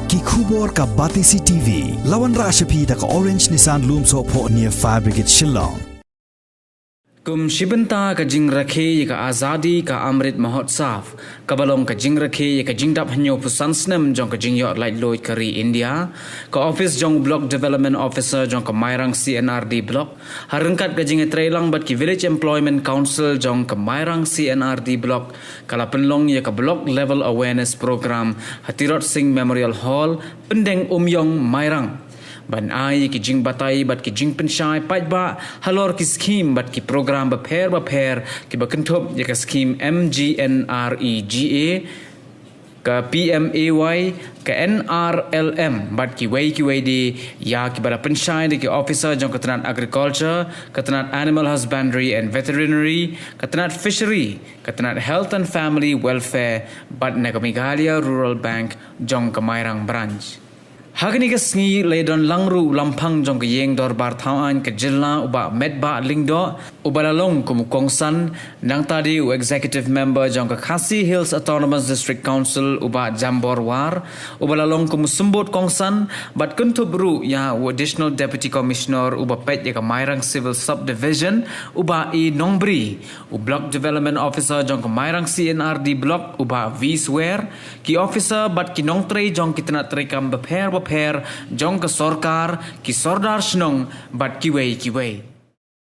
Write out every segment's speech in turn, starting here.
ki khubor ka Batisi TV lawan ra shapi da ka Orange Nissan Loom so pho near Fire Brigade Shillong कुम शिबंता का जिंग रखे ये का आज़ादी का अमृत महोत्सव कबलों का जिंग रखे ये का जिंग डब हन्यो पुसांसनम जों का जिंग योर लाइट लोड करी इंडिया का ऑफिस जों ब्लॉक डेवलपमेंट ऑफिसर जों का मायरंग C&RD ब्लॉक हरंकत का जिंग ट्रेलंग बट की विलेज एम्प्लॉयमेंट काउंसिल जों का मायरंग C&RD ब्लॉक कला पनलोंग ये का ब्लॉक लेवल अवेयरनेस प्रोग्राम हतिरot सिंह मेमोरियल हॉल पेंडेंग उमयोंग मायरंग ban ai ki jing batai bat ki Jingpynshai pai ba Halor ki Skhim bat ki program ba pher ki ba kenthop ya ka Skhim MGNREGA ka PMAY ka NRLM bat ki way di ya ki bala Pynshai de ki officer jong katnat agriculture katnat animal husbandry and veterinary katnat fishery katnat health and family welfare bat na ka Meghalaya Rural Bank jong ka Mairang branch Hagani ka sngi ledon langru lampang jong ka yeng dor bar thawan ka jilla uba medba lingdo ubalalong kumukongsan nang tadi u executive member jong ka Khasi Hills Autonomous District Council uba Jambor war ubalalong kumusumbot kongsan bat kuntubru ya u additional deputy commissioner uba pet ya ka Mairang civil subdivision uba I Nongbri u block development officer jong ka Mairang C&RD block uba Viswer ki officer bat ki nongtre jong ki tanat rekam bapher jong ka Sorkar ki sordar snong bat kiwei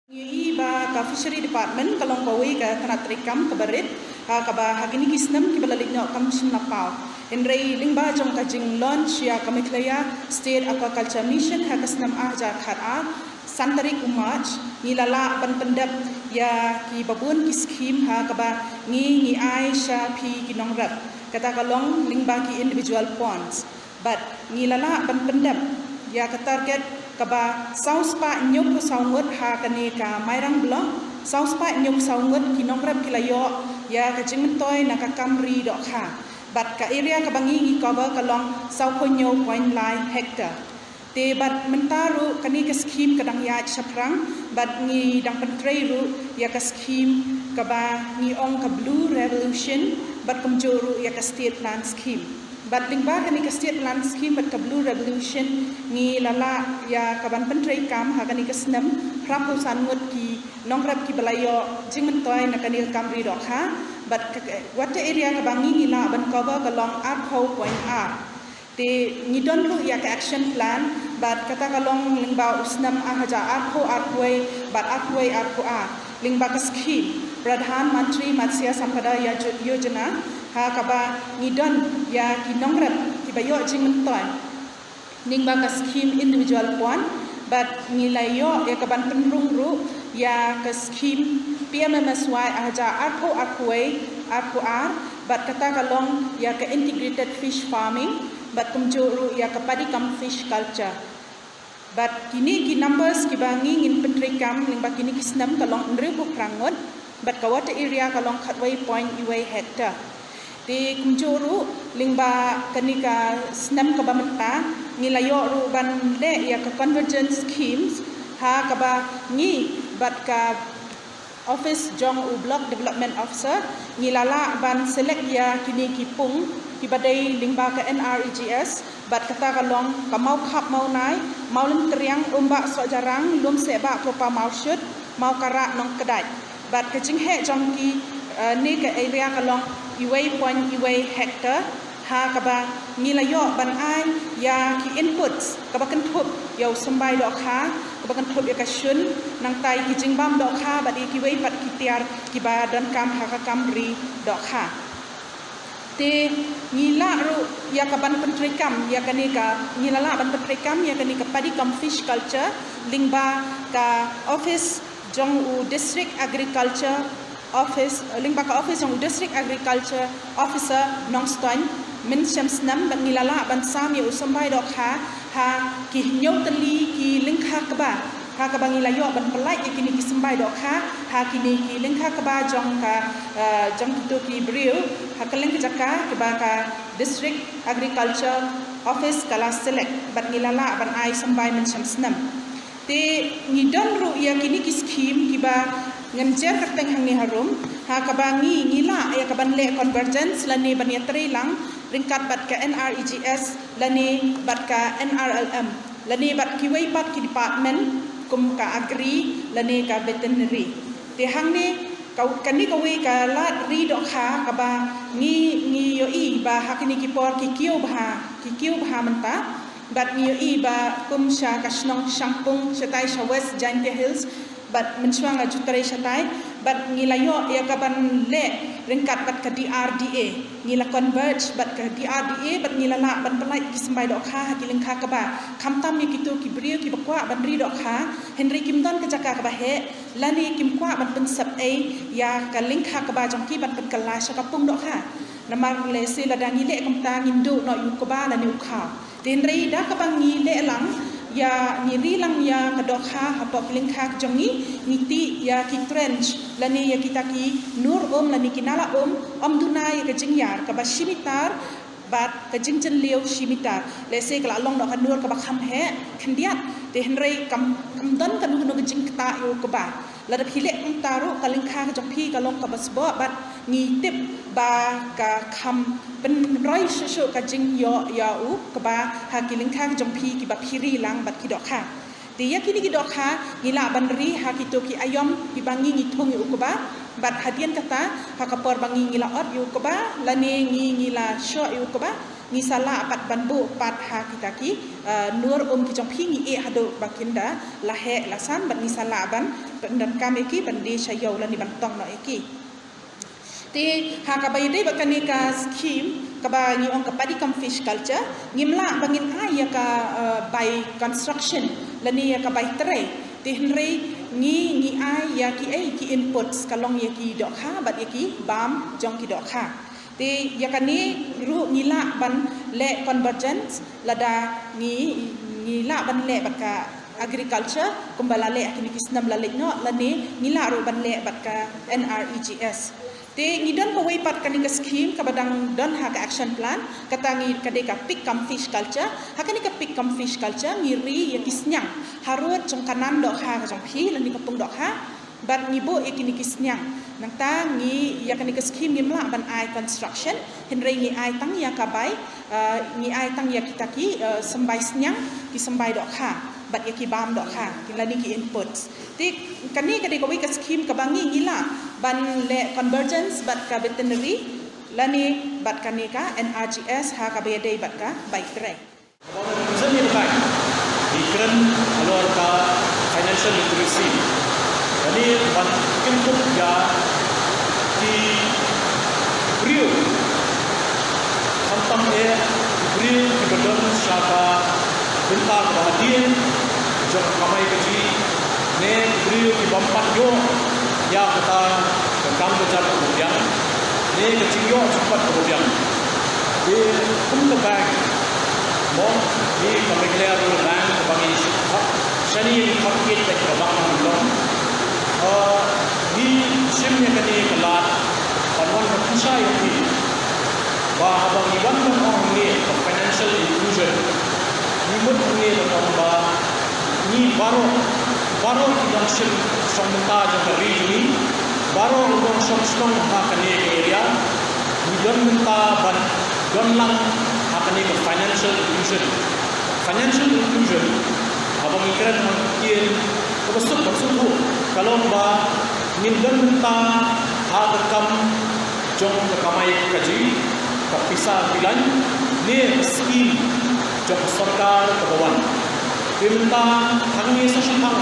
Ngi ba ka fishery department kalong bawi ka tanat rekam ka barit ka ba hagini kisnam ki balalik no kam simna pau en rei lingba jong ka jing launch ya ka Meghalaya state aquaculture mission ha kasnam aja khara santarik umaj ni lala ban pendap ya ki babun ki Skhim ha ka ba ngi Aisha phi ki nongrap kata kalong lingba ki individual ponds but ngilala ban pendam ya ka target ka ba sauspa nyuk ko saungut ha kani ka Mairang blok sauspa nyuk saungut ki nongrap ki layo ya ka jingmentoy na ka Kamri do kha but ka area ka bangi ngi cover ka long sau khonyo point line hectare te bat mentaru kani ka Skhim kadang ya chaprang but ngi dang pentrei ru ya ka Skhim ka ba ngi ong ka blue revolution but kumjoru ya ka state land scheme but lingba kani ka state land scheme but ka blue revolution ni lala ya ka ban pentrei kam ha kani ka snam prapu sanut ki nongrap ki balayo jingmentoy na kani ka Kamri do kha but water area ka bangi ni la ban cover ka long arco point r te ni don lu ya ka action plan but kata ka long lingba usnam ahaja arco arway but arway arco r lingba ka Skhim Pradhan Mantri Matsya Sampada Yojana ha kaba ngidon ya ki nongrap ki bayo jingmentoy ningba ka Skhim individual one but ngilayo ya kaban penrung ru ya ka Skhim PMMSY aja arko arkway arko ar but kata kalong ya ka integrated fish farming but kumjuru ya ka paddy cum fish culture but kini ki numbers ki bangi ngin pentrikam lingba kini kisnam kalong nribu prangot but ka water area kalong khatway point iway hectare di kumjuru lingba kanika snam ka bamenta nilayo ru ban le ya ka convergence schemes ha ka ba ni bat ka office jong u block development officer nilala ban select ya kini kipung ki badai lingba ka NREGS bat kata kalong ka mau khap mau nai mau lim kriang umba so jarang lum seba propa mau shut mau kara nong kedai bat ka jing he jong ki ni ka area kalong iway point iway hectare ha kaba nilayo ban ai ya ki inputs kaba kan thup yau sambai do kha kaba kan thup ya ka shun nang tai ki jingbam do kha badi ki wei pat ki tiar ki ba dan kam ha ka Kamri do kha te ngila ru ya ka ban pentrikam ya kani ka ngilala ban pentrikam ya kani ka paddy cum fish culture lingba ka office jong u district agriculture office lingba ka office jong district agriculture officer nongstoin min shamsnam ban ngilala ban sam ya usambai do kha ha ki nyotali ki lingkha ka ba ha ka bang ilayo ban pelai kini ki sambai do kha ha kini ki lingkha ka ba jong ka jong tu ki briu ha ka lingkha jaka ka ba ka district agriculture office kala select ban ngilala ban ai sambai min shamsnam te ngidon ru ya kini ki Skhim ki ba nganjer kateng hang ni harum kabangi ngila ya kaban le convergence lani ban yatri lang ringkat bat ka NREGS lani bat ka NRLM lani bat kiwei bat ki department kum ka agri lani ka veterinary te hang ni kau kani kawi ka lat ri dok kha ka ba ngi yo I ba hakini ki por ki kiu bha manta bat ngi yo I ba kum sha ka snong shampung shatai sha west giant hills bat mensuang la jutare shatai bat ngi la yo ya ka ban le ringkat bat ka DRDA ngi la converge bat ka DRDA bat ngi la ban pelai ki sembai dok kha ki ling kha ka ba kam tam mi kitu ki brio ki bakwa ban ri dok kha Henry Kim Don ka jaka ka ba he lani kim kwa ban pen sap ya ka ling kha ka ba jong ki ban pen kala sha ka pung dok kha namar le se la dangi le kam ta ngindu no yu ko ba la ni ukha den rei da ka bang ngi le lang ya ni ri lang ya ka dok kha ha pok ling kha jong ni ti ya ki trench lani ya kita ki nur lani kinala om dunai ka jingyar ka ba shimitar bat ka jingchen liu shimitar le se ka long no ka nur ka ba kham he khandiat te henrei kam don ka nu ka jing ta yo ka ba la da khile kum taru ka ling kha jong phi ka long ka basbo bat ngi tip ba ka kham ben roi shu ka jing yo ya u ka ba ha ki ling kha jong phi ki ba phiri lang bat ki dok kha te ya ki ni ki dok kha ngila ban ri ha ki to ki ayom ki bangi ngi thong yu ka ba bat hadian kata ha ka por bangi ngila ot yu ka ba la ne ngila sho yu ka ba ngi sala pat banbu pat ha kita ki nur ki jong phi ngi e hado bakinda la he la san ban ngi sala ban dan kami ki ban di shayo la ni ban tong no eki ti ha ka bai dei bakani ka Skhim ka ba ngi on ka padi kam fish culture ngimla bangin ya ka by construction la ni ya ka by tray ti henry ngi ya ki inputs kalong ya ki dok kha bat ya ki bam jong ki dok kha ti yakani ru ngila ban le convergence lada ngila ban le baka agriculture kumbala le akini kisnam la le no lani ngila ru ban le baka NREGS te ngidon ko way pat kani ka scheme ka badang don ha ka action plan katangi kade ka pick come fish culture hakani ka pick come fish culture ngiri ya kisnyang harut jong kanan dok ha ka jong phi lani ka pung dok ha bat ngibo ikini kisnyang nang ta ngi ya kani ka scheme ngimla ban ai construction henrei ngi ai tang ya ka bai ngi ai tang ya kitaki sembai snyang ki sembai dok ha bat ya ki bam dok ha kilani ki inputs ti kani kade ko wi ka scheme ka bangi ngila ban le convergence bat ka veterinary lani bat kani ka NRGS ha ka be dei bat ka bai krai Jadi baik, ikran Halor ka financial literacy. Jadi untuk ya di brio, hantam brio di bedon siapa bentar bahagian jom kamai keji ne brio di bampat yo ya kata tentang bejar kemudian ne kecil yo cepat kemudian di untuk bank mau di pemikir bank bagi seni market ke kebangan belum di simnya kini kelat panon Jingpynshai ini bahawa iban orang ini financial inclusion nimut ini orang ni baru kita sim somta jangka ini baru orang somstong hakani area iban minta ban donlang hakani financial inclusion abang ikan mungkin bersuk kalau ngindon minta hakam jong kamai kaji kapisa bilan ni Skhim jong Sorkar kawan diminta hangi sesahang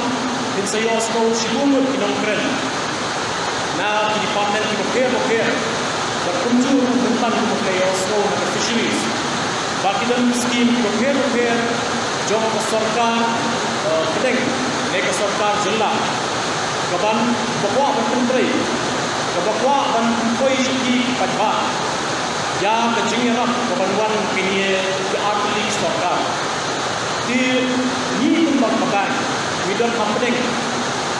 din sayo sko sigumut kinong kren na di department ki bokeh berkunju tentang kayo sko na fisheries baki dan Skhim bokeh jong Sorkar kedeng nek Sorkar jilla kaban bakwa berkentri bakwa ban koi ki padha ya kejingerap kabanwan pinie ke artli Sorkar di ni tumbak kaban midon happening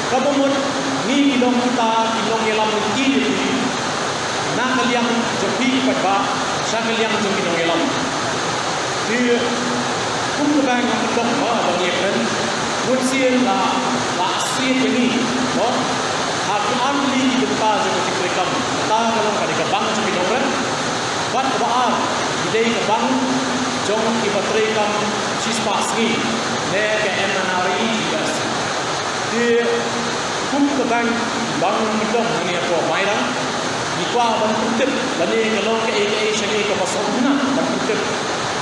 kabumut ni idong kita idong elam ki na kaliang jopi padha sa kaliang jopi dong elam di kum kaban tumbak ba bang yeken Munsien la asri ini, oh, hak ahli benta juga diberikan ta kalau kadang bang juga orang buat kebaan ide kebang jong ibadreikan sispa segi ne ke enanari gas di kum kebang bang medong ni apa Mairang di kuah bang kutip lani kalau ke segi ke pasona bang kutip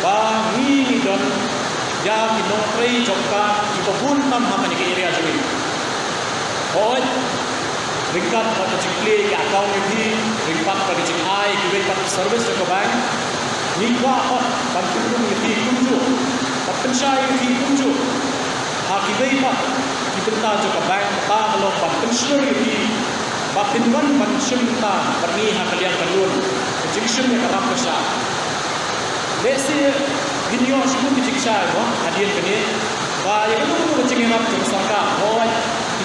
bang ni don ya kinong trei jokka ibabun tam makan ke area segi oi ringkat pada cikli ke account ni ringkat pada cikai ringkat service ke bank ni kuah bantu ni kunju Jingpynshai ni kunju hakibai pak dibenta juga bank ta kalau pensiun ni bapinwan pensiun ta perni hakalian kalun Jingpynshai ni kerap besar lesi video semua Jingpynshai hadiah kini ba yang itu Jingpynshai juga Sorkar hoi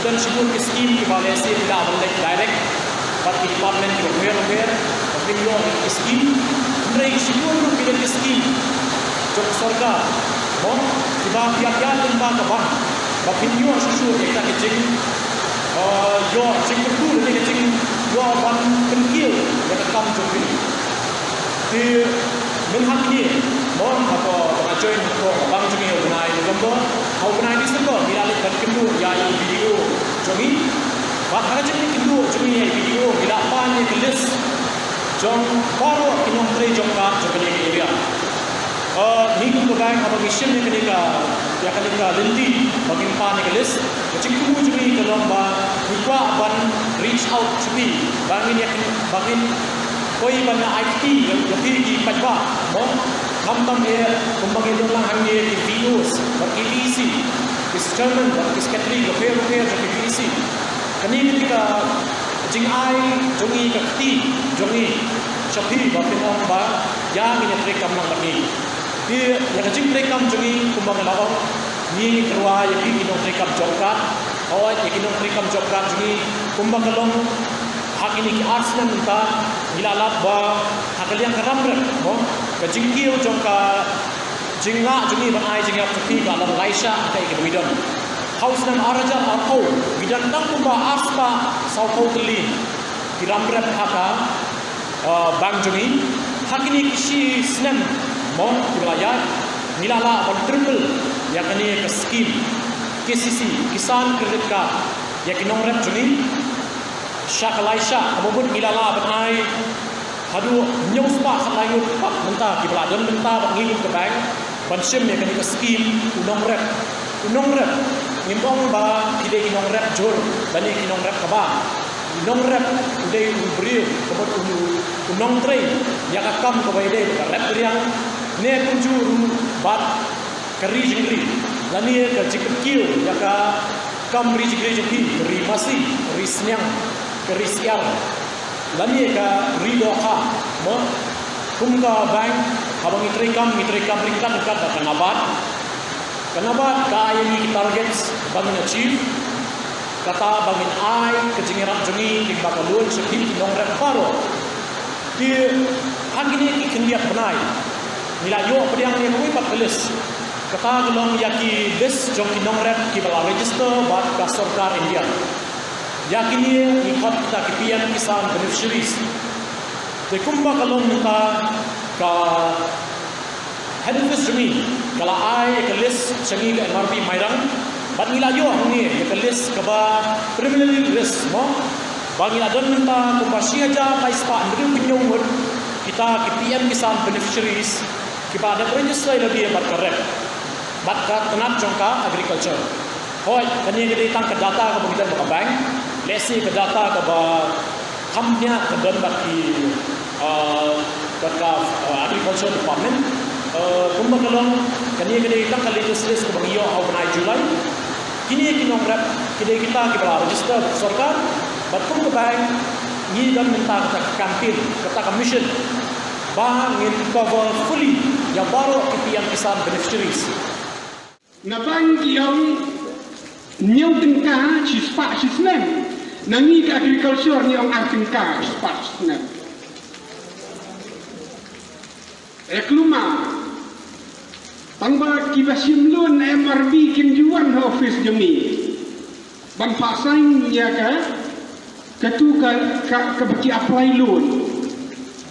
dan sebut ke Skhim di Malaysia tidak boleh direct tapi department ke luar video ke Skhim mereka sebut bila ke Skhim juga Sorkar tiba tiap-tiap tempat kawan video sesuatu kita kecil yo Jingpynshai ni kecil yo ban penkil yang kam joki di menghak ni apa join bang joki organize gambar organize semua bila lepas kendu ya video joki bahkan jadi kendu joki video bila pan ni list jom baru kinong tre jokka joki area ni tu bang apa mission ni kenika ya kenika lenti bagi pan ni list macam tu joki kalau buka ban reach out joki bang ni bagi koi ban IT yang di pajba Hamtam dia kembali ulang hanya di videos, berkisi, German, berkiskatri, repair, berkisi. Kini ketika Jingai, jongi kekti, jongi Shopee, berpindah ba, yang ini rekam lang lagi. Dia yang rekam jongi kembali lawang, ni keluar yang ini rekam jokrat, awak yang ini rekam jokrat jongi kembali long. Hak ini ki arts nan ta ilalat ba hakaliang karamret ke jingkiu jongka jinga jungi ban ai jinga tupi ka lam laisha kai ke bidon house nan araja arko bidon tang ba aspa sauko teli kiramret haka bang jungi hak ini kisi snem wilayah nilala ban triple yakni ke Skhim KCC kisan credit card yakinong rep jungi Syakalaisha, kemudian ilala benai, hadu nyuspa kelayu pak mentah di peladon mentah bagi ke bank, pensim yang kini ke Skhim, unong rep, ngimbong ba ide unong rep jor, bani unong rep kaba, unong rep udah beri, kemudian unong tray, yang akam kaba ide rep yang ne kunjur bat keri jengri, lani ke jikep kiu, yang kam ri jengri ri masih ri senyang. Kerisiar, lani ka ridoha, kumka bank, abang itrikam ringkat kenabat kaya ni targets bangin achieve, kata bangin ai kejingeran jengi di bakalun Skhim nong rep paro, di hangini ikendiak benai, nila yo pediang ni kami pat list, kata gelong yaki list jong nong rep kibala register bat ka Sorkar India. Yakini ikut kita kipian kisan beneficiaries. Dekumba kalau kita ke head office jemi, kalau ai ke list segi ke MRP Mairang, bat ngila yo ni ke list ke ba preliminary list mo. Bagi ada minta kumbasia aja paispa ndru penyumur kita kipian kisan beneficiaries. Kita ada register lagi bat kerep. Bat ka tenat jongka agriculture. Hoi, kani kita tang ke data ke begitu ke bank. Lesi ke data ke ba kamnya ke dan bagi agriculture department kumba kalong kani kita kali list ke bagi yo awal Julai kini kinong rep kita ke bala register Sorkar batum ke bank ni dan minta kita campaign kita commission bah ngin cover fully yang baru kipian kisan beneficiaries na bank yang niau tengka sispa sisnem nangi ke agriculture ni orang tengka sispa sisnem ekluma tangba kibasim lun MRB kim juan Ophis jemi ban pasang ya ka katu ka baki apply loan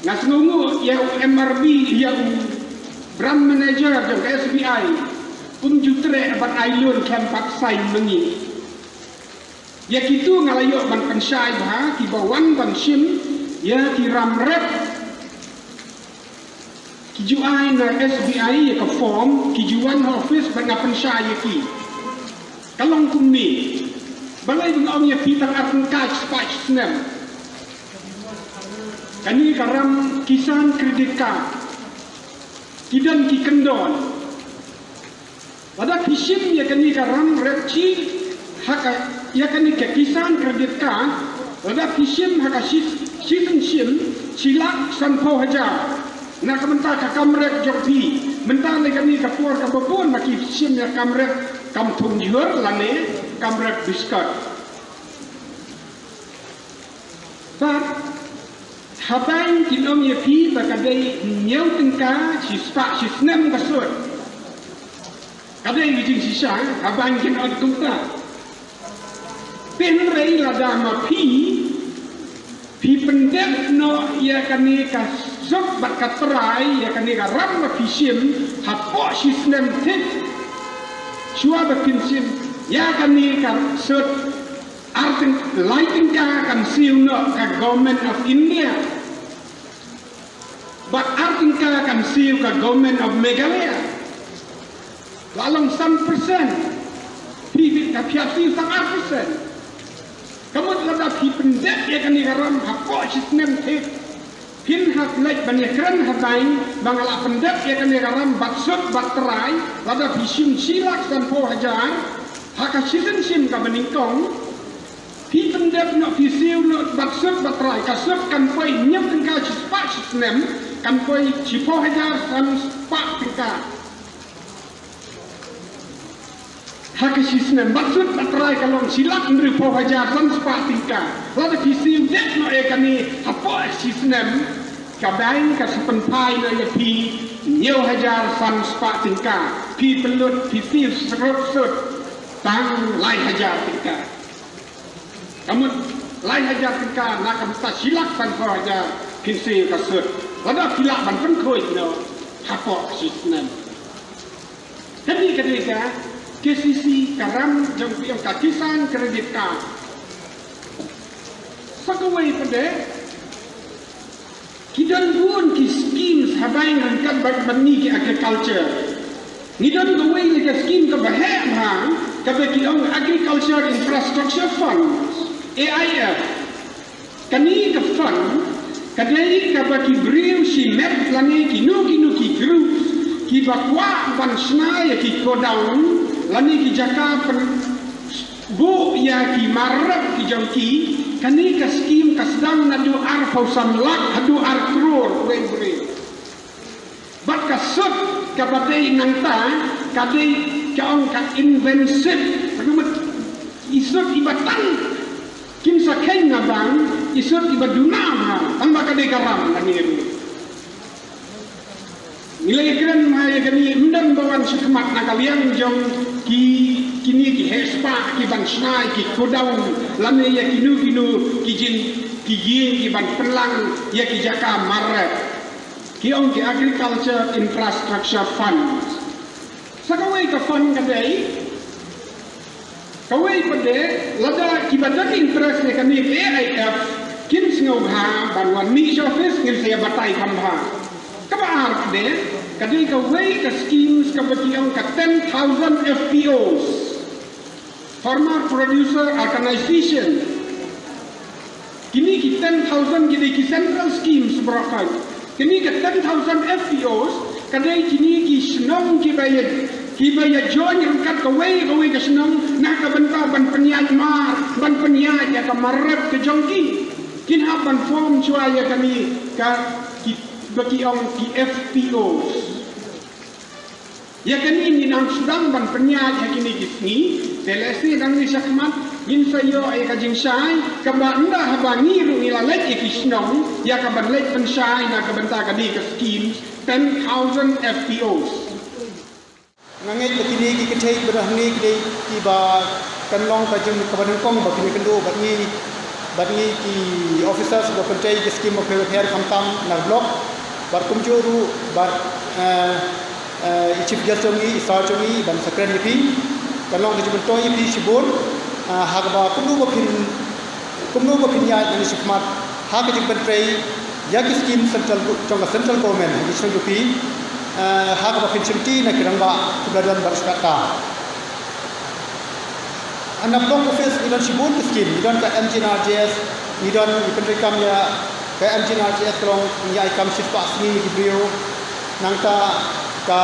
ngas ngungu ya MRB yang brand manager jong ke SBI pun jutre bat ai loan kan pat sai mengi ya kitu ngalayo ban pensai bah ki bawan ban sim ya ki ramrep ki juai na SBI ya ka form ki juan Ophis ban pensai ya ki kalong kumni balai dengan orang yang pitang arun kaj spike snap kani karam kisan kredit card kidan ki kendon pada kisim ya kani karam repci haka ya kani ke kisan kredit card pada kisim haka sistem sim silak sanpo haja na kamenta ka kamrek jopi mentang le kani ka puar ka babon maki sim ya kamrek kam thung jur lane kamrek biskat but habang kinom ye pi bakadai nyau tengka si spa si snam basut kadai bijing sisa habang kin od tungta pen rei lada ma pi pendek no ya kani ka sok bat katrai ya kani ka ram ma pi sim hapo si snam tek shua ba kin sim ya kani ka sut arting lighting ka kan seal no ka government of India but arting ka kan seal ka government of Meghalaya lalong 1% pibit ka piap seal 100% kamu lada pi pendek ya kani karam hapo sistem tek pin hak lek banyakran hatain bangala pendek ya kani karam batsut batrai lada pi sim silak dan po hajar haka sistem sim ka beningkong pi pendek no pi siu no batsut batrai kasut kan poi nyap tengka spa sistem kan poi cipo hajar san spa tengka haka sistem batsut batrai kalong silak ndri po hajar san spa tengka lada pi siu dek no kani hapo sistem kabain ka sepenpai no ya pi nyau hajar san spa tengka pi pelut pi siu serut tang lai hajar tengka kamu lain hajar tingka nak kita silak tanpa hajar kinsi kasut ada pilak ban penkoi no hapok sistem jadi ketika KCC karam jom yang kakisan kredit card sakawai pada kidan buon ki schemes habain rangkat bani ki agriculture nidan gawai ni ka scheme ka bahem ha ka baki agriculture infrastructure fund AIF kani ka fund kadai ka baki brim si map lani ki nu ki groups ki bakwa ban snai ki kodang lani ki jaka bu ya ki marab ki jangki kani ka scheme ka sedang nadu ar pausan lak hadu ar crore bre bat ka sut ka badai nangta kadai ka ong ka invention rumet isut ibatan kim sakhen na bang isut ibaduna ha tamba kadai karam kani ru nilai keren mai kani mendam bawan Skhim na kalian jong kini ki hespa ki ban snai ki kodang lame ya kinu ki jin ki ban pelang ya ki jaka maret ki ong ki agriculture infrastructure fund sakawai ka fund kadai kawai pada lada kibadan interest ni kami AIF kin singau ha banwan ni Ophis ngil saya batai kambha kabar de kadai kawai ka schemes ka batiang ka 10,000 FPOs farmer producer organization kini ki 10,000 kini ki central schemes berakai kini ka 10,000 FPOs kadai kini ki senong ki bayad kibaya join rangkat kawai ka senong nak ka benta ban penyaj mar ban penyaj ya ka marab ke jongki kin ha ban form chuaya kami ka ki baki ong ki FPOs ya kani ni nang sedang ban penyaj ya kini kisni telesi nang ni sakmat yin sayo ay ka Jingpynshai ka ba nda ha ba ni ru ila lek ki senong ya ka ban lek pensai na ka benta ka di ka scheme 10,000 FPOs ngangai begini ki kecai berahni ki ba kan long ka jeng ka ban kong ba kini kendo ba ni bagi ki officers do pentai ki scheme of repair kamtam na block bar kumjuru bar chief guest jongi isar jongi ban sakren yipi kalong ki jibun toy yipi shibun hagba kumnu ba pin ya ni shikmat ha ki jibun pentai ya ki scheme central government ni shong yipi hagba pin chimti na kirangba kudadan bar skata anak blok office idon shibun scheme idon ka MGNRJS idon pentai kam ya ka MGNRJS kalong ya ikam sispa sini ki brio nangta ka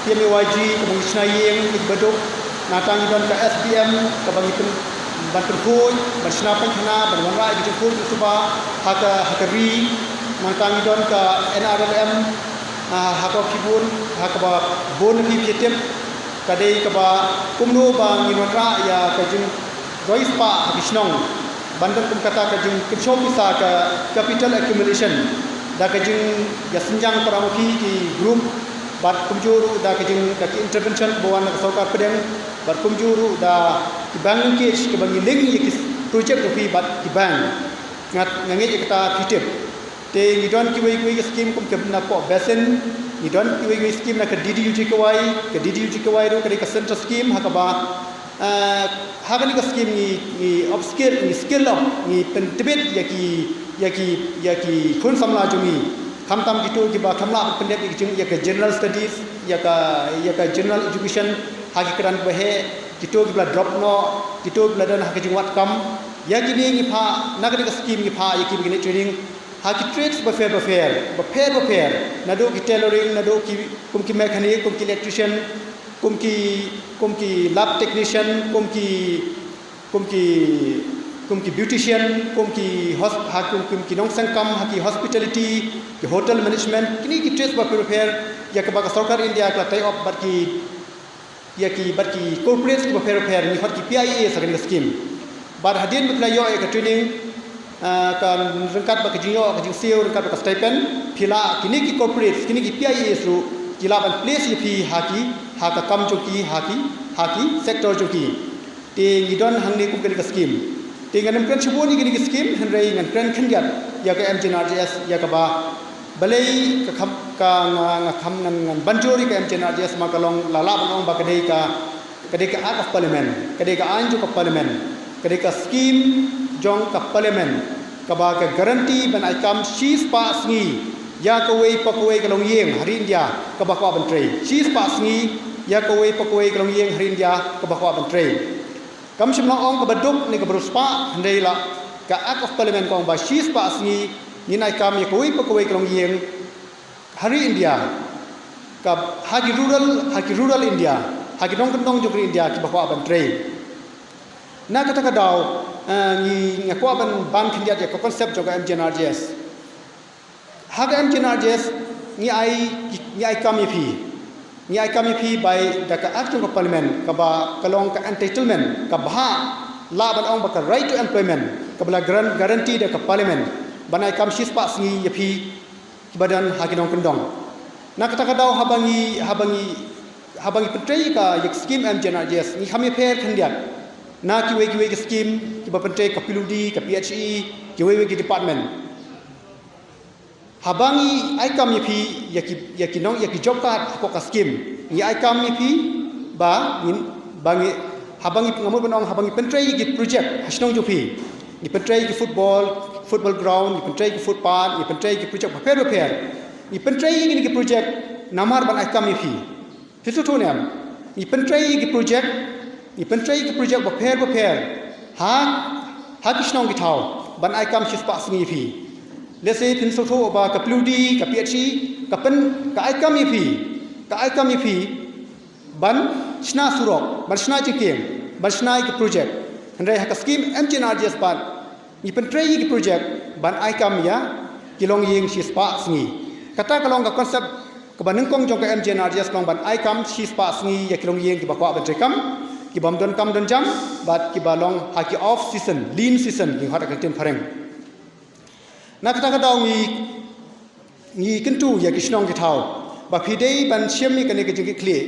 PMYG ka bang Isnayeng ibadok natang idon ka SBM ka bang bantu khoi bersna penkhana berwanra itu khoi suba hakari nantang idon ka NRLM haka kibun haka ba bon ki pietem kadai ka ba kumno ba nginonra ya kajing roispa habisnong bandan kum kata kajing kipshop bisa ka capital accumulation da kajing ya senjang paramuki ki group bat kumjuru da kajing da intervention bawan ka Sorkar pedeng bat kumjuru da ki bank linkage ke bangi link ki project ki bat ki bank ngange kita pitip te ngidon ki wei scheme kum ke na po basin ngidon ki wei scheme na ka DDUG kawai ro ka central scheme hakaba hakani ka scheme ni upskill ni skill up ni pentibet yaki kun samla jumi kamtam gitu ki ba kamla pendek ki ya ka general studies ya ka general education haki kran bahe gitu ki bla drop no gitu bla dan haki jingwat kam ya kini ni pha nagari ka scheme ni pha yaki begini training haki trades ba fair nado ki tailoring nado ki kum ki mechanic kum ki electrician kum ki lab technician kum ki beautician kum ki nong sangkam haki hospitality ki hotel management kini ki trades ba fair ya ka ba Sorkar India ka tai op bar ki corporate ba fair ni hot ki PIA sa kan scheme bar hadin mutla yo ka training kan rengkat ba kajinyo kajing CEO rengkat ba stipend phila kini ki corporate kini ki PIA su jilaban place yi phi haka kam joki haki sector joki te ngidon hangni kum kali ka scheme te nganam kan chiboni kini ki scheme henrei ngan kan khanjat ya ka MGNRJS ya ka ba balai ka kham ngan banjori ka MGNRJS ma kalong lala banong ba kadai ka act of parliament kadai ka anju ka parliament kadai ka scheme jong ka parliament ka ba ka guarantee ban aikam she's pass ni ya ka wei pakoi ka long yeng hari India ka ba kwa ban trai she's pass ni ya ka wei pakoi ka long yeng hari India ka ba kwa ban trai kam shimla ong ka baduk ni ka bruspa handai la ka act of parliament kong ba she's pass ni nai kam ya ka wei pakoi ka long yeng hari India ka hagi rural India hagi dong kendong jogri India ki ba kwa ban trai na kata ka daw ni ngakwa ban khindiat ya concept joga MGNRJS haga MGNRJS ni ai kami phi by the act of parliament ka ba kalong ka entitlement ka ba la ban ong ba ka right to employment ka bla guarantee da ka parliament banai kam shispa singi ya phi badan haginong kendong na kata ka daw habangi petrai ka yak scheme MGNRJS ni kami pher khindiat na ki wei ki scheme ki ba pentai ka piludi ka PHE ki wei ki department habangi aikam yipi yaki job card ko ka scheme ni aikam yipi ba in bangi habangi ngamur banong habangi pentai ki project hasnong jopi ni pentai ki football ground ni pentai ki footpath ni pentai ki project repair ni pentai ki project namar ban aikam yipi fitu toniam ni pentai ki project repair ha kisnong ki thau ban aikam shispa singi fi let's say pin soto ba ka pludi ka PHE ka aikam yipi ban shna surok ban shna chikem ban shna ki project handai ha ka scheme MGNRJS ban ni pentai ki project ban aikam ya kilong yeng shispa singi kata kalong ka concept ka banung kong jong ka MGNRJS long ban aikam shispa singi ya kilong yeng ki ba kwa ban trekam ki bam don kam don jam bat ki balong haki off season lean season ki hata ka tem phareng na kata ka daw ni kentu ya kisnong ki thau ba phidei ban shem ni ka ne ki jing ki kle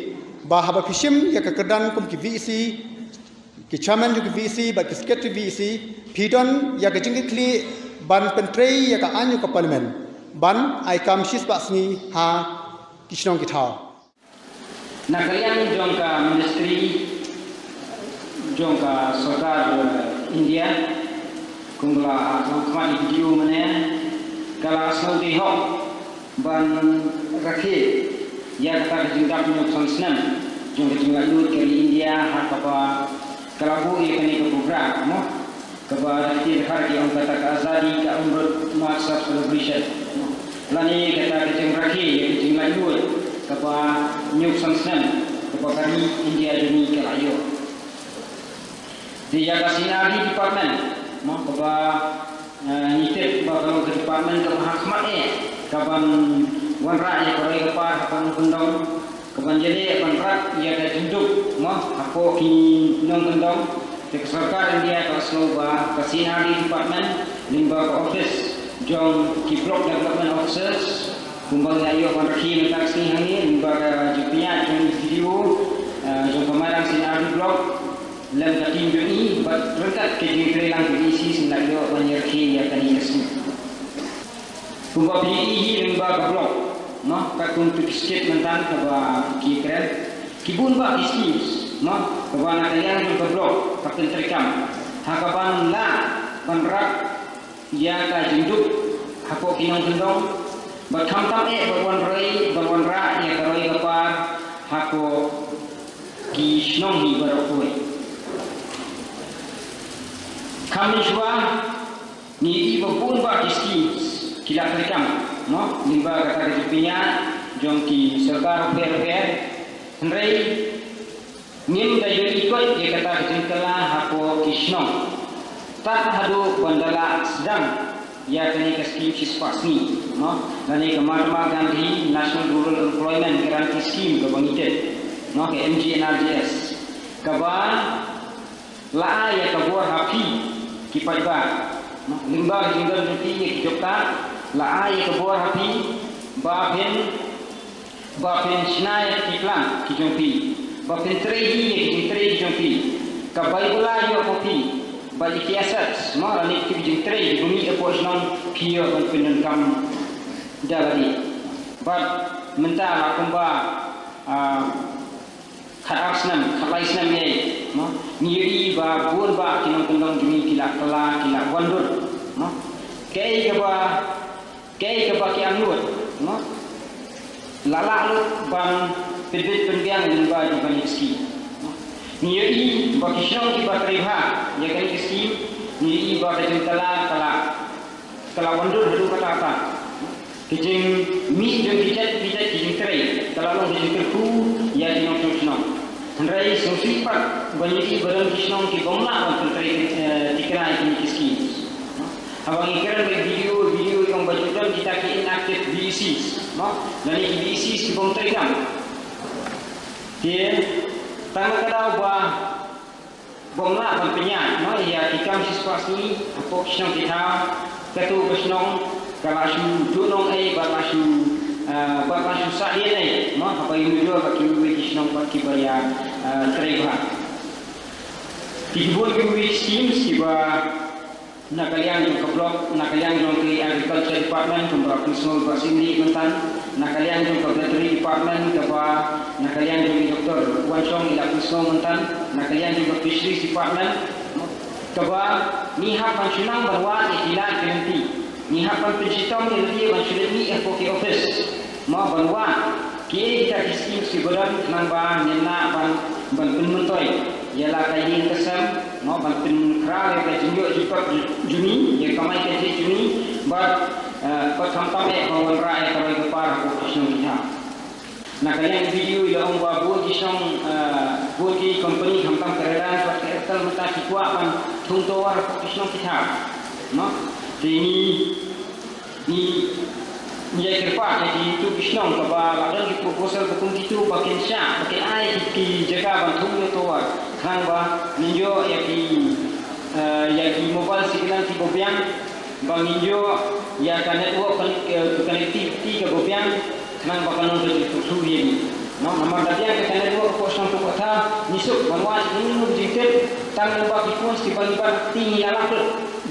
ba ha ba phishim ya ka kadan kum ki VC ki chairman ju ki VC ba ki secretary VC phidon ya ka jing kli ban pentrei ya ka anyu ka parliament ban ai kam shis ba sni ha kishnong ki thao nakalian jongka ministry jongka Sorkar India kungla kemari video mana kala asal di hok ban rakhe ya kata jingdap nyok sansnam jongka jingla lut ke India ha kapa kalabu ye kani ke program mo kaba rakhe har ki on kata ka azadi ka umrut march of celebration lani kata jing rakhe ye jingla lut kapa nyok sansnam kapa kari India juni ke ayo di jaga C&Rd department mo kaba nitip ba kalau ke department ke mahkamah kaban wanra ya koroi kapa kapan kundong kaban jadi kontrak ya ke jinduk mo ako ki nong kundong ke Sorkar India ke slow ba ke C&Rd department limba ke Ophis jong ki block development officers kumbang ayo kon rakhi mentak sini hangi limba ke Jingpynshai jong video jong Mairang C&Rd block lem katim joni bat rengkat ke jingkre lang isi sendak yo banyak ki ya kani kesu kumba pi limba ka blok no ka kun tu skit mentan ka ba ki kren kibun ba isi no ka ba na kaya ka blok ka pentrikam hakaban la panrak ya ka jinduk hako kinong kendong bat khamtam barwan ra ya ka roi ka pa hako ki shnong hi barokoi kami jua ni ibu pun ba kiski kila terikam no limba kata Jingpynshai jong ki Sorkar fair henrei nim da yo ikut ye kata jengkala hapo kisno tak hadu bandala sedang ya kini Skhim sispasni no lani ke Mahatma Gandhi National Rural Employment Guarantee Scheme ke bangite no ke MGNRGS kaba la ya kabur hapi kipai ba limba jinggal juti ye kijokta la ai ke bor hapi ba pen snai kiplan kijompi ba pen trehi ye kijintrehi kijompi ka baibula yo kopi ba ikiasat ma rani kijintrehi bumi e posnon kiyo ban penan kam daladi ba mentala kumba khatasnam khabaisnam ye no ngiri ba bun ba kinong kendong jumi kila wandur no kei ke ba ki angut no lala lut ban pidit pendiang din ba di bani ski no ngiri ba kisong ki ba triha ya kali ski ngiri ba ka kala wandur hadu kata apa kijing mi jeng kijing tray kalau long kijing kerku ya dinong sunong henrai sosipat banyak barang kisnong ki bomla on tray dikrai ki kiski abang ikiran video yang bajudan kita ki inactive BC no nani BC ki bom tray kam dia tang kadau ba bomla on penya no ya ikam siswasni apa kisnong kita ketu kisnong kalashu dunong balashu sahih ni, mah apa yang dulu apa kiwi kisnong pak kibaya terima. Tibun kiwi schemes kiba nakalian yang keblok nakalian yang ke agriculture department kumbra kusnol basindi mentan nakalian yang ke veterinary department kiba nakalian yang doktor wansong ila kusnol mentan nakalian yang ke fisheries department kiba ni hak pensunang bahwa ikilah berhenti. Ni hapan penciptaan yang dia maksudnya ni Ophis mau banwa kiri kita kiskim si badan nang ban nyena ban penmentoi ialah kain kesam mau ban penkral yang jinjok jipat juni yang kamai kerja juni bat pertama kawan rakyat kalau kepar kisong kita nak kalian video yang babu kisong buki company hamtam keredan pakai ekal mata kikuat ban tungtowar kisong kita no ini ya kerpa jadi itu kisnong kaba ada di proposal hukum itu bagian syak bagian ai di jaga bantung itu kan ba ninjo ya di mobile signal di bobiang bang ninjo ya kan network connectivity ke bobiang kan ba kan untuk itu suri Nama dadian ke channel 2 kosong tu kata nisuk banwas ini nu jiket tang lembah ikun sibaliban tinggi alam tu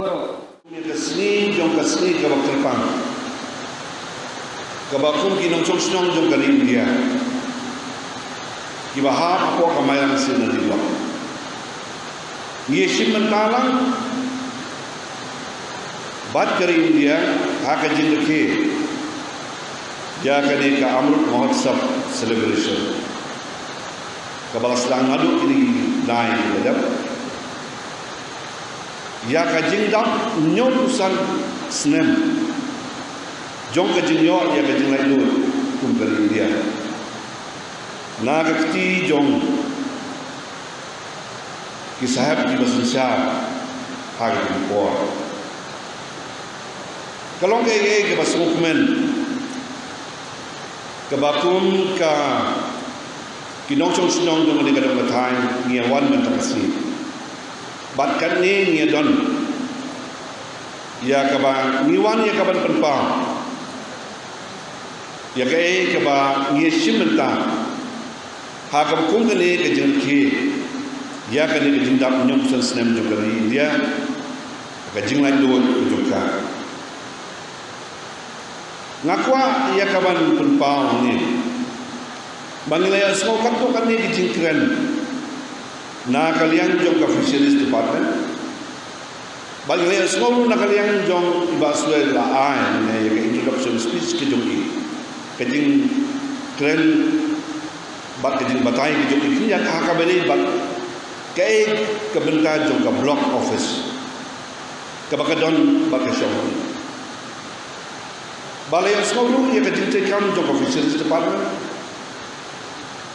bro. Kasni jong kasni ke bakterpang. Ke bakum ki nong chong snong jong kali India. Ki bahap apa ke Mairang sini di blok. Ngisim mentalang bat kari India hak jingke. Ya kani ka Amrut Mahotsab celebration. Kabal selang ngadu ini naik ledap. Ya ka jingdam nyotusan Skhim. Jong ka jingnyo ya ka jinglai lu kum kari India. Na ka kti jong ki sahab ki basunsyar hak ki por. Kalong ke ke basukmen kebakum ka kinong chong snong dong ni kadang batai ngia wan man takasi bat kan ni ngia don ya ka ba ngi wan ya ka ban penpa ya ka ba ngia shimenta ha ka kum ka ni ka jeng ki ya ka ni ka jing dap nyong san snem jong ka dia ka jing lai do jong ka ngakwa ia kawan penpau ni bangilaya semua kanto kan ni dijingkren na kalian jong ka fisheries department bangilaya semua na kalian jong ibaswe la ai ne ya introduction speech ke jong ki kejing kren bat kejing batai ke jong ki ya ka beli bat ke benta jong ka block office ke bakadon bakasyon balai seluruh ia kejintai kam jong officials department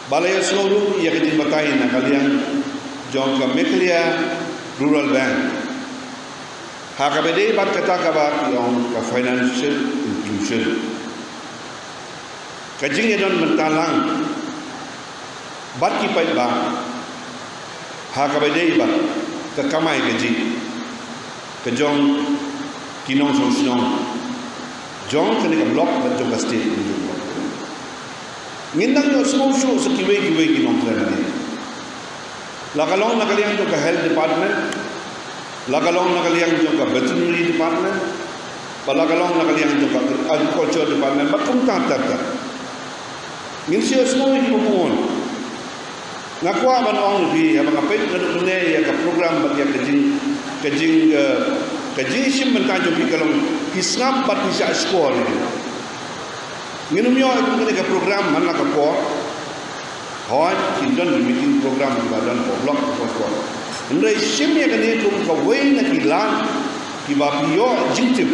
balai seluruh ia kejin batai na kalian jong ka Meklia rural bank hakabede bat kata kabat jong ka financial inclusion kejing don mentalang bat ki pai ba hakabede bat ka kamai keji kejong kinong song jong kene ka block ban jong ka state ni jong ngindang yo semua show sekiwe kinong kene ni la kalong na kaliang jong ka health department la kalong na kaliang jong ka veterinary department la kalong na kaliang jong ka agriculture department bakum ta ngin siya semua ni pupun ngakwa ban ong bi abang apait na ne ya ka program bag ya kajing sim mentajung di kalong kisnap bat bisa skor ni minum yo itu ni ka program mana ka por hoy kindon meeting program di badan blok ko ndai sim ya kan itu ka wei na kilan ki ba pio jingtip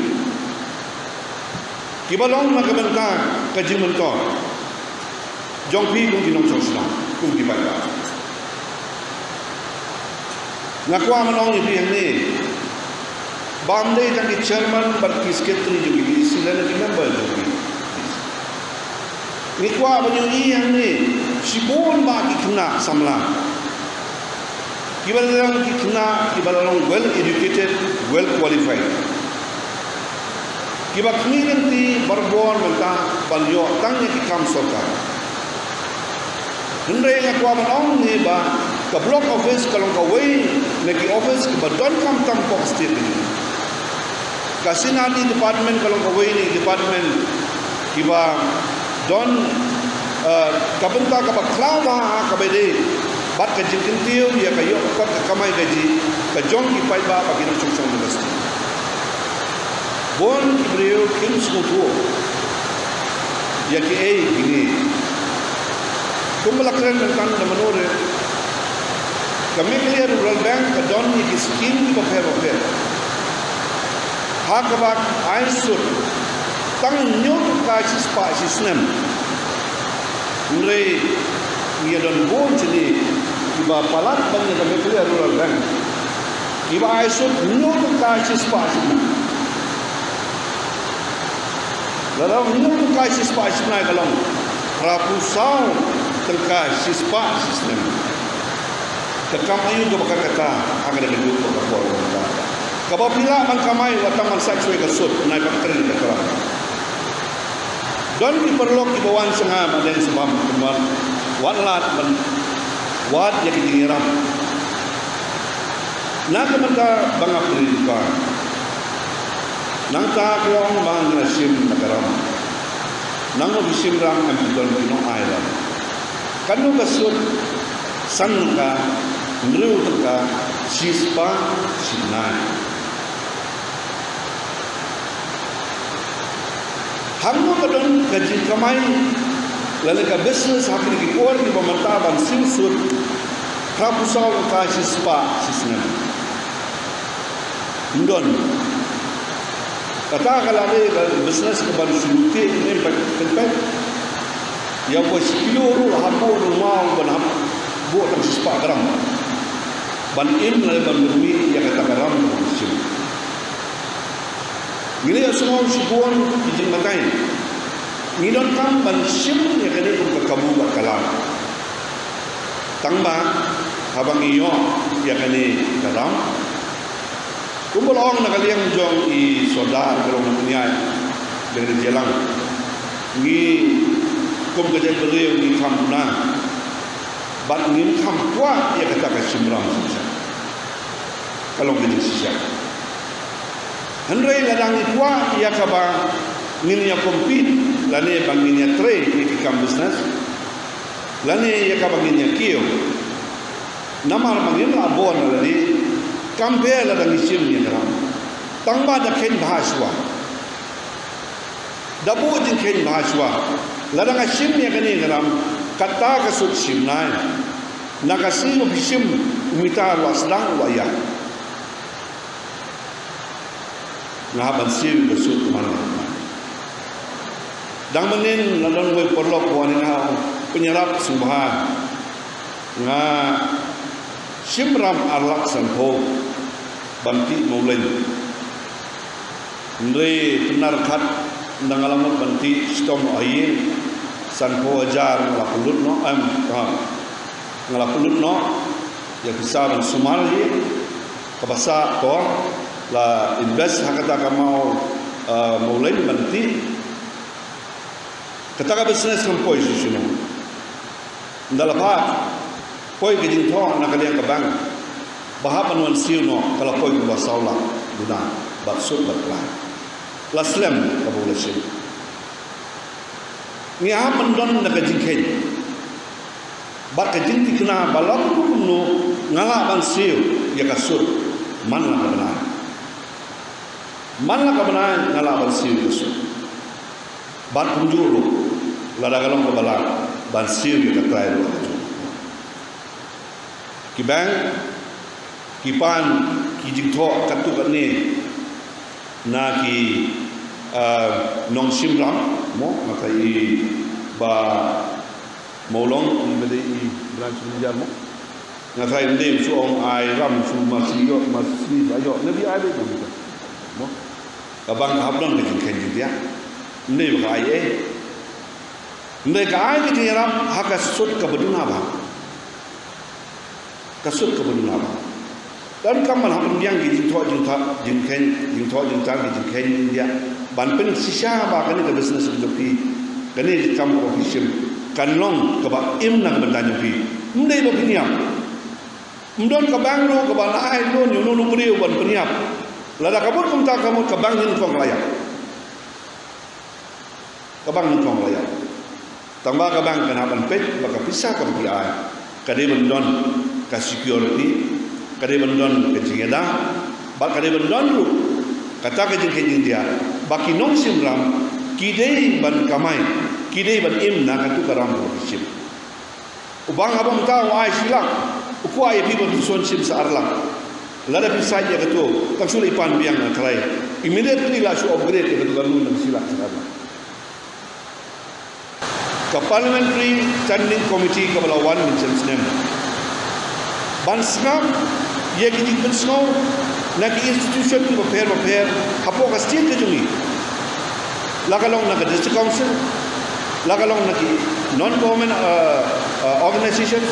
ki balong na ka benta kajing mentor jong pi kung kinong sosna kung di ba ngakwa manong ni yang ni Bamde yang chairman berki sekretari juga sila lagi member juga. Nikwa penyuyi yang ni sibon bagi kena samla. Kibalang kena kibalang well educated, well qualified. Kibak ni nanti berbon mentah balio tangnya kikam Sorkar. Hendai ngakwa menong ni ba ke block office kalau kawai lagi office kibadon kam tampok state ni. Kasinati department kalau kawai ni department kiba don kabenta ka baklawa ka bede bat ka jingkintiu ya kayo kot ka kamay gaji ka jong ki pai ba pagin chung university bon ibreo kim skutu ya ki gini kumbalakren kan na manore kami clear rural bank ka don ni Skhim ko pero hakabak aisur tang nyut ka sispa sisnem nre ia don bon sini iba palat bang kami clear rural bank iba aisur nyut ka sispa sisnem lalu nyut ka sispa sisnem kalau rapusau tengka sispa sisnem tekam ayu do kata agar ada dulu ko ko kabapila man kamay watang man sakswe kasut na ipakterin ka kara don ki perlok ki bawan sengam ada yang sebab teman walat men wat ya ki dingiram nak menta bangap diripa nang ta klong bang nasim nagaram nang bisim ram am don no ailan kanu basut sanka nru ka sispa sinai hammo kadon gaji kamai lalu ka business hakni ki por ki pemantaban simsut prapusal ka sispa sisna ndon kata kalau ada business ke baru suruti ni tempat yang buat sekilo hammo rumah ban buat tam sispa garam ban in lalu ban bumi yang kata garam sim Gila yang semua sibuan izin matai. Ngidon kam ban sim yang kena ke kamu bakalan. Tangba habang iyo yang kena garam. Kumpul orang nak kalian jong I sodar kalau mempunyai dengan jalan. Ni kum kerja beliau ni kampuna. Bat ni kampua yang kata kesimram susah. Kalau kerja susah. Henry ladang ikwa ia kaba nginya compete lane banginya trade di kam business lane ia kaba nginya kio namar mangin abon ladi kambe ladang isim ni dalam tangba da ken bahaswa dabu jin ken bahaswa ladang isim ni kani dalam kata kasut simnai nakasi bisim umita wasdang waya ngaban siu besut mana dang menin ladon we porlok wanina penyerap sumbahan nga simram arlak sanho banti maulen ndre benar khat ndang alamat banti stom ayin sanho ajar ngalapulut no ngalapulut no ya kisaran sumal ye kabasa to la invest hakata kamau mulai banti kata business kan poi sino ndalapa poi ke jing tho na kalian ke bank bahap anuan siu no kalau poi ke basaula guna baksud batla la slam ka boleh sih ni ha mandon na ke jing ken bat ke jing tikna balak no ngala ban siu ya kasut man la benar man la kebenaran ngala bersiu Yesus ban punjulu lada galong kebala ban siu ke trai lo ki bang ki pan ki jingtho katu kane na ki nong simram mo makai ba molong mede I branch munjar mo ngakai ndem su ong ai ram su masio masri ayo nabi ai be mo abang habdon ke kenji dia ndai ba ai ndai ka ai ke ram haka sut ka beduna ba ka sut ka beduna ba dan kaman habdon yang gi tho jing tho jing tang gi ken dia ban pen sisa ba kan ke business ke pi kan ni kam official kan long ka ba im nang bandanya pi ndai ba piniam ndon ka bang lo ka ba ai lo ni no priu ban piniam lada kabut kumta kamu kabang hin kong layak kabang hin kong layak tamba kabang kenaban pet baka pisah kam ki ai kade bendon ka security kade bendon ke jingeda bak kade bendon lu kata ke jing dia baki nong simram kidei ban kamai kidei ban imna ka tu karam sim ubang abang tahu ai silak uku ai people to son sim sa arlang lada bisa saja ketua tak sulit ipan biang nak kerai immediately lah su upgrade ke ketua lu nak silap sekarang ke parliamentary standing committee ke balawan mention Skhim ban Skhim ye ki Jingpynshai nak institution ki prepare hapo ka state ke jungi lakalong nak district council lakalong nak non government organizations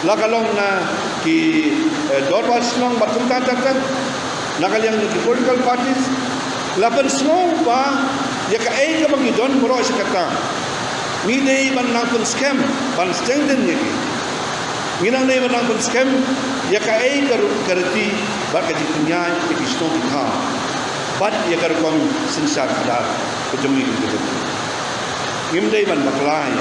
lakalong na ki dorwal slong batung tatakan nakaliang ni political parties lapan slong ba ya ka ai ka bang don moro sekata ni dei ban nang pun Skhim ban strengthen ni nginang dei ban nang pun Skhim ya ka ai karti ba ka ji punya ki kisto ki tha bat ya kar kom sinsar khada ke jemi ki ngim dei ban baklai